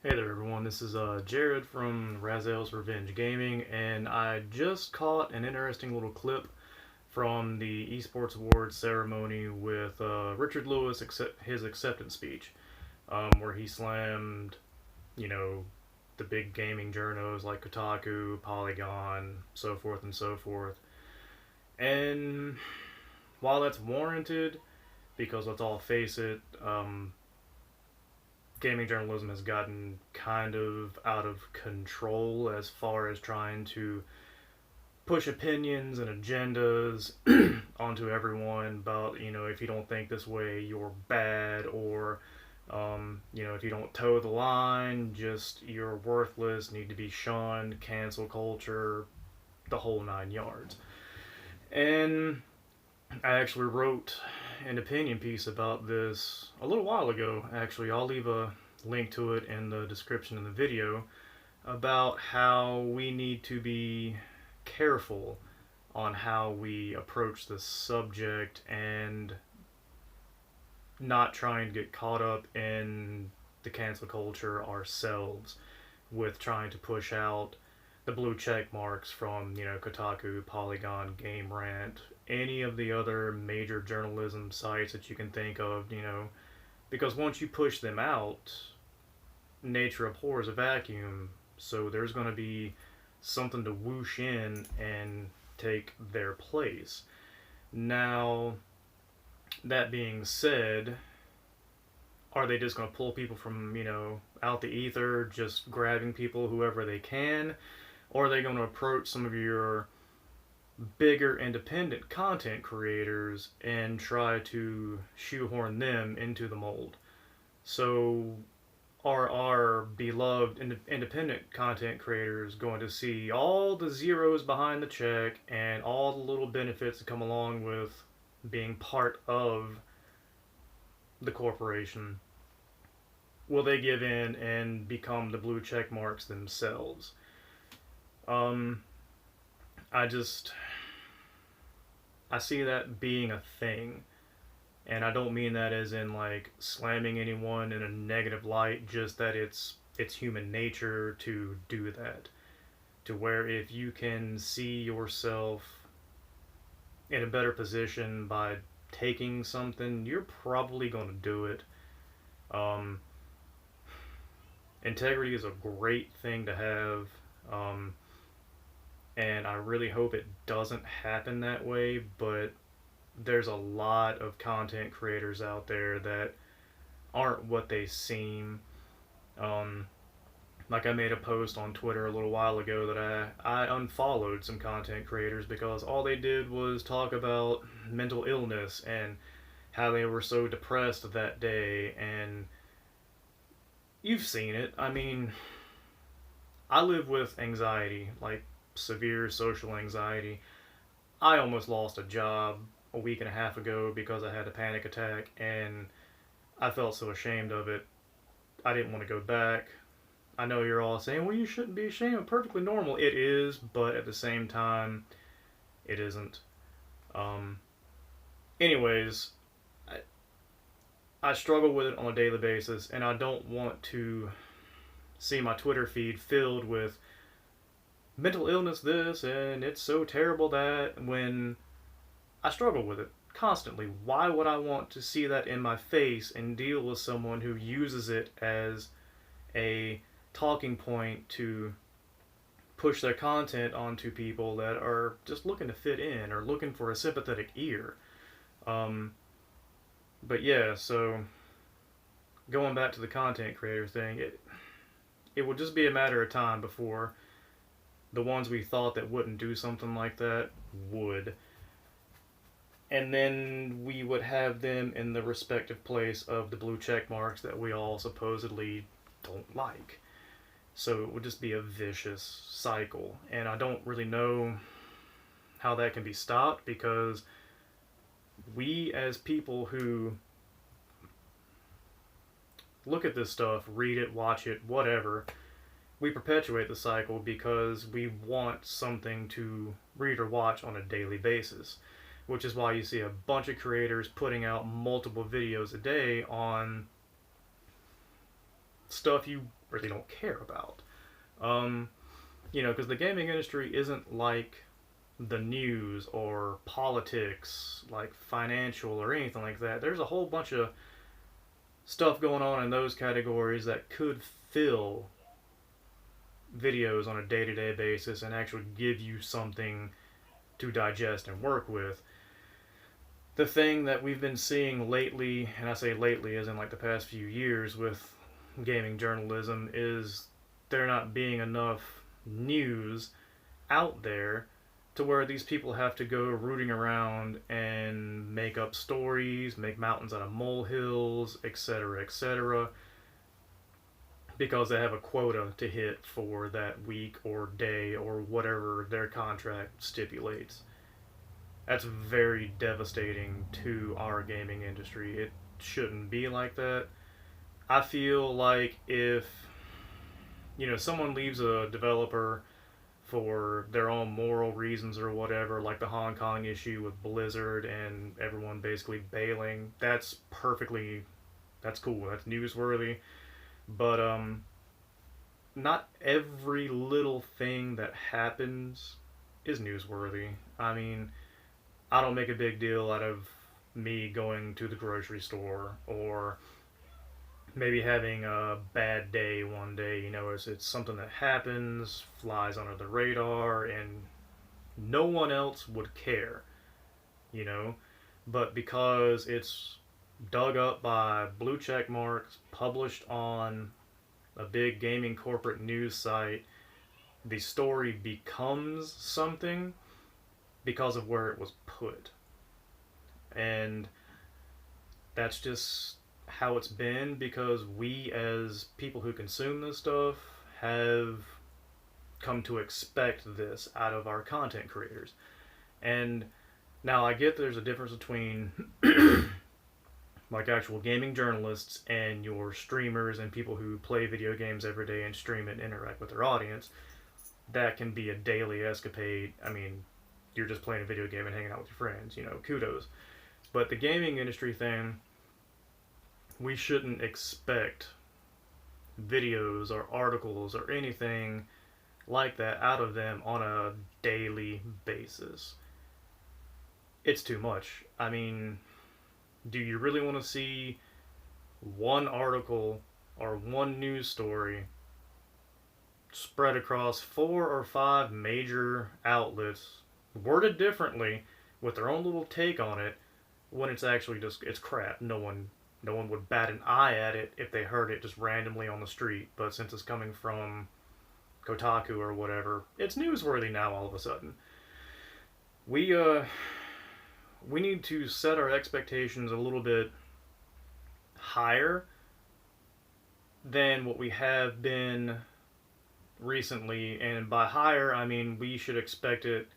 Hey there, everyone. This is Jared from Razel's Revenge Gaming, and I just caught an interesting little clip from the Esports Awards ceremony with Richard Lewis his acceptance speech, where he slammed, you know, the big gaming journos like Kotaku, Polygon, so forth and so forth. And while that's warranted, because let's all face it, gaming journalism has gotten kind of out of control as far as trying to push opinions and agendas onto everyone about, if you don't think this way, you're bad, or, if you don't toe the line, just you're worthless, need to be shunned, cancel culture, the whole 9 yards. And I actually wrote an opinion piece about this a little while ago. Actually, I'll leave a link to it in the description of the video about how we need to be careful on how we approach this subject and not trying to get caught up in the cancel culture ourselves with trying to push out the blue check marks from, Kotaku, Polygon, Game Rant, any of the other major journalism sites that you can think of, because once you push them out, nature abhors a vacuum, so there's going to be something to whoosh in and take their place. Now, that being said, are they just going to pull people from, out the ether, just grabbing people whoever they can? Or are they going to approach some of your bigger independent content creators and try to shoehorn them into the mold? So, are our beloved independent content creators going to see all the zeros behind the check and all the little benefits that come along with being part of the corporation? Will they give in and become the blue check marks themselves? Um, I just I see that being a thing, and I don't mean that as in like slamming anyone in a negative light. Just that it's human nature to do that. To where if you can see yourself in a better position by taking something, you're probably going to do it. Um, Integrity is a great thing to have. Um, and I really hope it doesn't happen that way, but there's a lot of content creators out there that aren't what they seem. Um, like I made a post on Twitter a little while ago that I unfollowed some content creators because all they did was talk about mental illness and how they were so depressed that day. And you've seen it. I mean, I live with anxiety, like severe social anxiety. I almost lost a job a week and a half ago because I had a panic attack, and I felt so ashamed of it. I didn't want to go back. I know you're all saying, well, you shouldn't be ashamed. Perfectly normal. It is, but at the same time, it isn't. Um, anyways, I, I struggle with it on a daily basis, and I don't want to see my Twitter feed filled with mental illness this and it's so terrible that when I struggle with it constantly. Why would I want to see that in my face and deal with someone who uses it as a talking point to push their content onto people that are just looking to fit in or looking for a sympathetic ear? Um, but yeah, so going back to the content creator thing, it will just be a matter of time before the ones we thought that wouldn't do something like that would. And then we would have them in the respective place of the blue check marks that we all supposedly don't like. So it would just be a vicious cycle. And I don't really know how that can be stopped because we, as people who look at this stuff, read it, watch it, whatever, we perpetuate the cycle because we want something to read or watch on a daily basis. Which is why you see a bunch of creators putting out multiple videos a day on stuff you really don't care about. Um, because the gaming industry isn't like the news or politics, like financial or anything like that. There's a whole bunch of stuff going on in those categories that could fill videos on a day to day basis and actually give you something to digest and work with. The thing that we've been seeing lately, and I say lately as in like the past few years with gaming journalism, is there not being enough news out there to where these people have to go rooting around and make up stories, make mountains out of molehills, etc., etc., because they have a quota to hit for that week or day or whatever their contract stipulates. That's very devastating to our gaming industry. It shouldn't be like that. I feel like if someone leaves a developer for their own moral reasons or whatever, like the Hong Kong issue with Blizzard and everyone basically bailing, that's cool, that's newsworthy. But not every little thing that happens is newsworthy. I mean, I don't make a big deal out of me going to the grocery store or maybe having a bad day one day. It's something that happens, flies under the radar, and no one else would care, you know. But because it's dug up by blue check marks, published on a big gaming corporate news site, the story becomes something because of where it was put. And that's just how it's been because we, as people who consume this stuff, have come to expect this out of our content creators. And now I get there's a difference between like actual gaming journalists and your streamers and people who play video games every day and stream and interact with their audience. That can be a daily escapade. I mean, you're just playing a video game and hanging out with your friends, kudos. But the gaming industry thing, we shouldn't expect videos or articles or anything like that out of them on a daily basis. It's too much. I mean, do you really want to see one article or one news story spread across 4 or 5 major outlets, worded differently, with their own little take on it, when it's actually just, it's crap? No one would bat an eye at it if they heard it just randomly on the street. But since it's coming from Kotaku or whatever, it's newsworthy now all of a sudden. We need to set our expectations a little bit higher than what we have been recently. And by higher, I mean we should expect it,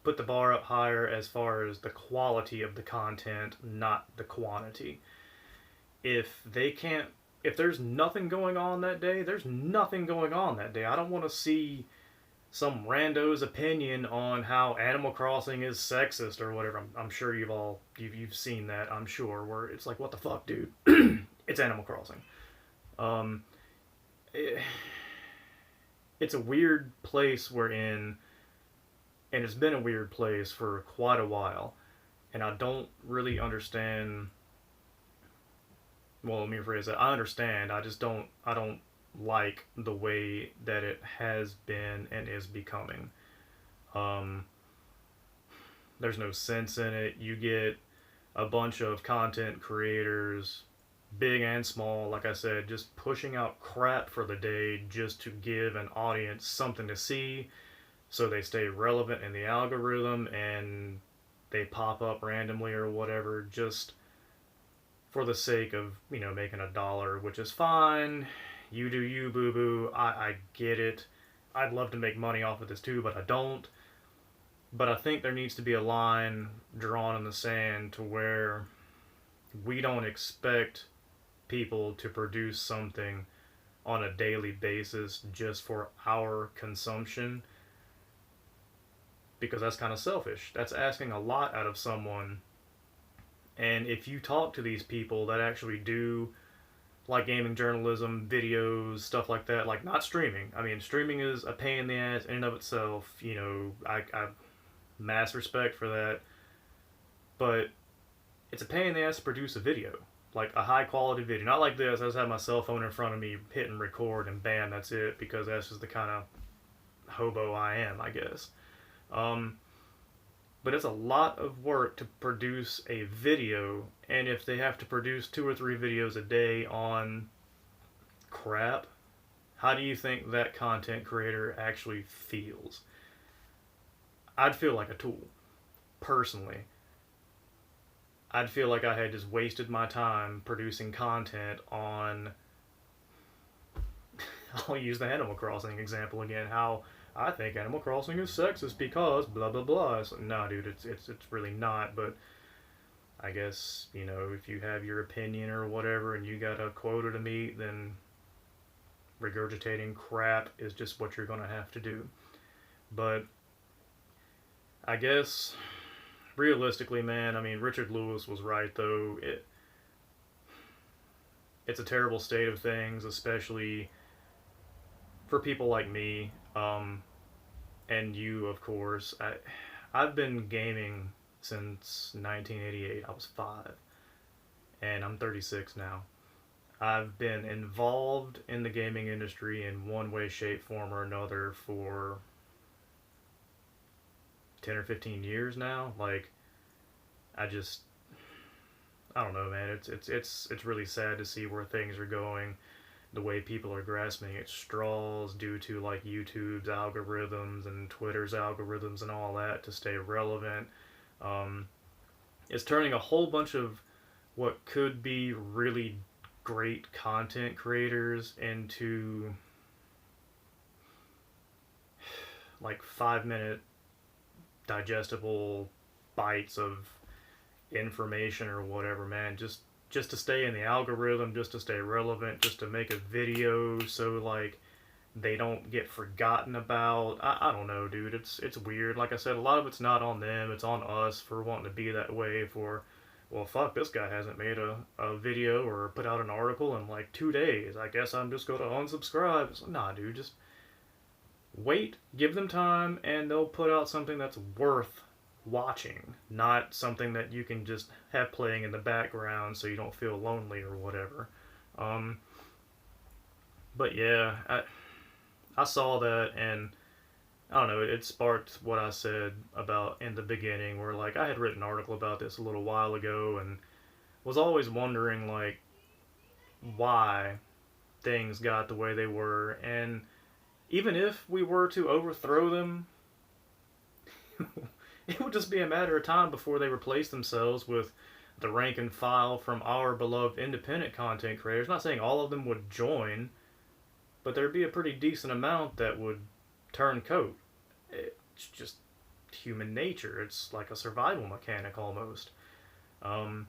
put the bar up higher as far as the quality of the content, not the quantity. If there's nothing going on that day, there's nothing going on that day. I don't want to see some rando's opinion on how Animal Crossing is sexist or whatever. I'm sure you've seen that, I'm sure, where it's like, what the fuck, dude? It's Animal Crossing. It's a weird place we're in, and it's been a weird place for quite a while, and I don't really understand. Well, let me rephrase that. I understand. I don't like the way that it has been and is becoming. There's no sense in it. You get a bunch of content creators, big and small, like I said, just pushing out crap for the day just to give an audience something to see so they stay relevant in the algorithm and they pop up randomly or whatever, just for the sake of, making $1, which is fine. You do you, boo boo. I get it. I'd love to make money off of this too, but I don't. But I think there needs to be a line drawn in the sand to where we don't expect people to produce something on a daily basis just for our consumption, because that's kind of selfish. That's asking a lot out of someone. And if you talk to these people that actually do like gaming journalism, videos, stuff like that. Like not streaming. I mean, streaming is a pain in the ass in and of itself. You know, I mass respect for that, but it's a pain in the ass to produce a video. Like a high quality video. Not like this. I just have my cell phone in front of me, hitting record, and bam, that's it. Because that's just the kind of hobo I am, I guess. Um, but it's a lot of work to produce a video, and if they have to produce 2 or 3 videos a day on crap, how do you think that content creator actually feels? I'd feel like a tool, personally. I'd feel like I had just wasted my time producing content on. I'll use the Animal Crossing example again. How I think Animal Crossing is sexist because blah blah blah. It's like, nah, dude, it's really not. But I guess, you know, if you have your opinion or whatever, and you got a quota to meet, then regurgitating crap is just what you're gonna have to do. But I guess realistically, man, I mean, Richard Lewis was right though. It's a terrible state of things, especially for people like me, and you, of course. I've been gaming since 1988. I was 5, and I'm 36 now. I've been involved in the gaming industry in one way, shape, form, or another for 10 or 15 years now. Like, I just, I don't know, man. It's really sad to see where things are going, the way people are grasping at straws due to like YouTube's algorithms and Twitter's algorithms and all that to stay relevant. Um, it's turning a whole bunch of what could be really great content creators into like 5 minute digestible bites of information or whatever, man. Just to stay in the algorithm, just to stay relevant, just to make a video so like they don't get forgotten about. I don't know, dude. It's weird. Like I said, a lot of it's not on them. It's on us for wanting to be that way. For, well, fuck, this guy hasn't made a video or put out an article in like 2 days. I guess I'm just going to unsubscribe. It's like, nah, dude. Just wait, give them time, and they'll put out something that's worth watching, not something that you can just have playing in the background so you don't feel lonely or whatever. Um, but yeah, I saw that, and I don't know, it sparked what I said about in the beginning, where like I had written an article about this a little while ago and was always wondering like why things got the way they were, and even if we were to overthrow them, it would just be a matter of time before they replace themselves with the rank and file from our beloved independent content creators. Not saying all of them would join, but there'd be a pretty decent amount that would turn coat. It's just human nature. It's like a survival mechanic almost. Um,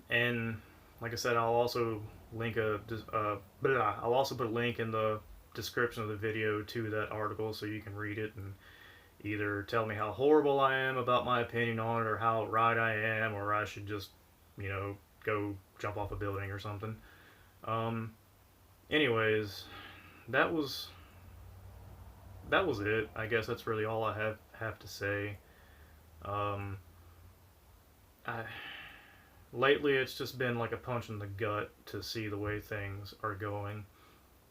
and like I said, I'll also I'll also put a link in the description of the video to that article so you can read it and either tell me how horrible I am about my opinion on it, or how right I am, or I should just, you know, go jump off a building or something. Um, anyways, that was it. I guess that's really all I have to say. Um, I lately it's just been like a punch in the gut to see the way things are going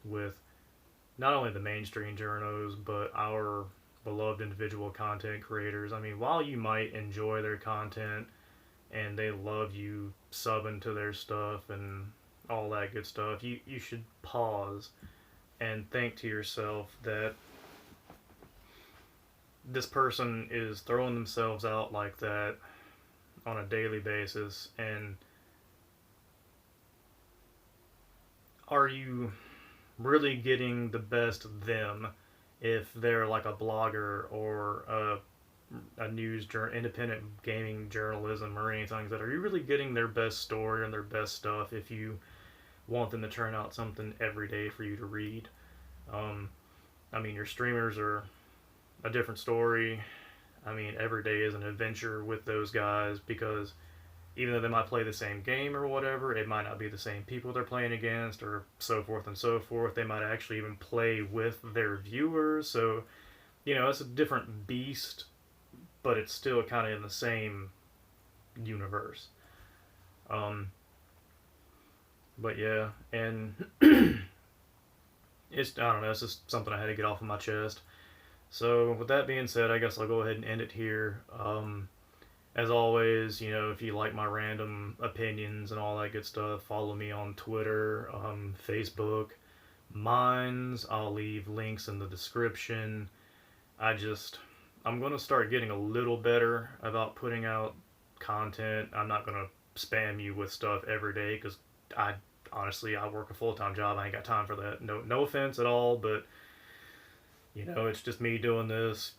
with not only the mainstream journos but our beloved individual content creators. I mean, while you might enjoy their content and they love you subbing to their stuff and all that good stuff, you should pause and think to yourself that this person is throwing themselves out like that on a daily basis, and are you really getting the best of them if they're like a blogger or a independent gaming journalism or anything like that? Are you really getting their best story and their best stuff if you want them to turn out something every day for you to read? I mean, your streamers are a different story. I mean, every day is an adventure with those guys because even though they might play the same game or whatever, it might not be the same people they're playing against, or so forth and so forth. They might actually even play with their viewers. So, it's a different beast, but it's still kind of in the same universe. Um, but yeah, and I don't know, it's just something I had to get off of my chest. So, with that being said, I guess I'll go ahead and end it here. As always, if you like my random opinions and all that good stuff, follow me on Twitter, Facebook, Minds. I'll leave links in the description. I'm going to start getting a little better about putting out content. I'm not going to spam you with stuff every day because I honestly, I work a full-time job. I ain't got time for that. No offense at all, but it's just me doing this.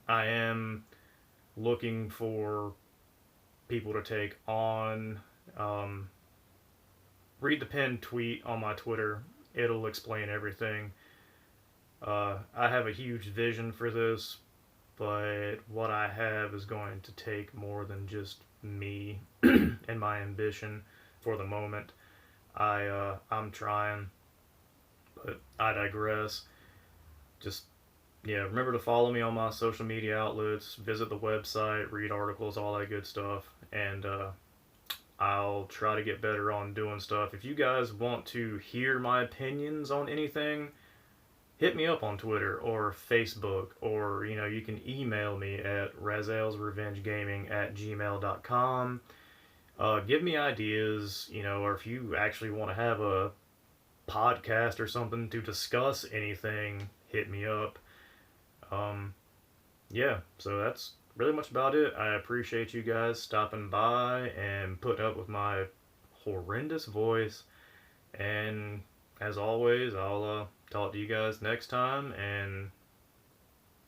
I am looking for people to take on. Read the pinned tweet on my Twitter. It'll explain everything. I have a huge vision for this, but what I have is going to take more than just me and my ambition for the moment. I'm trying, but I digress. Just remember to follow me on my social media outlets, visit the website, read articles, all that good stuff, and I'll try to get better on doing stuff. If you guys want to hear my opinions on anything, hit me up on Twitter or Facebook, or you can email me at razalsrevengegaming@gmail.com. Give me ideas, or if you actually want to have a podcast or something to discuss anything, hit me up. Yeah, so that's really much about it. I appreciate you guys stopping by and putting up with my horrendous voice. And as always, I'll talk to you guys next time, and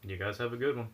you guys have a good one.